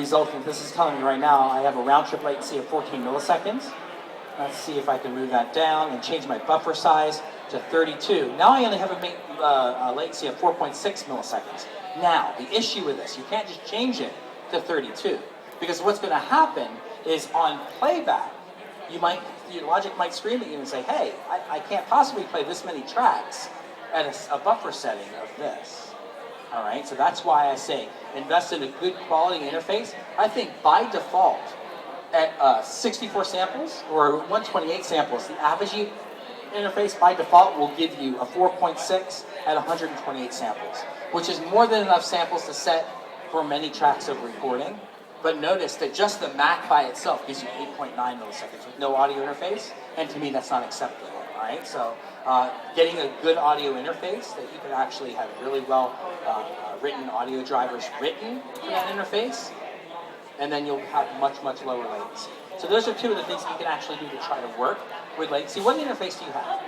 resulting, this is telling me right now, I have a round trip latency of 14 milliseconds. Let's see if I can move that down and change my buffer size to 32. Now I only have a latency of 4.6 milliseconds. Now, the issue with this, you can't just change it to 32, because what's going to happen is on playback, your logic might scream at you and say, hey, I can't possibly play this many tracks at a buffer setting of this. All right, so that's why I say invest in a good quality interface. I think by default, at 64 samples or 128 samples, the average interface by default will give you a 4.6 at 128 samples, which is more than enough samples to set for many tracks of recording. But notice that just the Mac by itself gives you 8.9 milliseconds with no audio interface, and to me that's not acceptable. All right, so getting a good audio interface that you can actually have really well written audio drivers written for that interface, and then you'll have much, much lower latency. So those are two of the things you can actually do to try to work with latency. What interface do you have?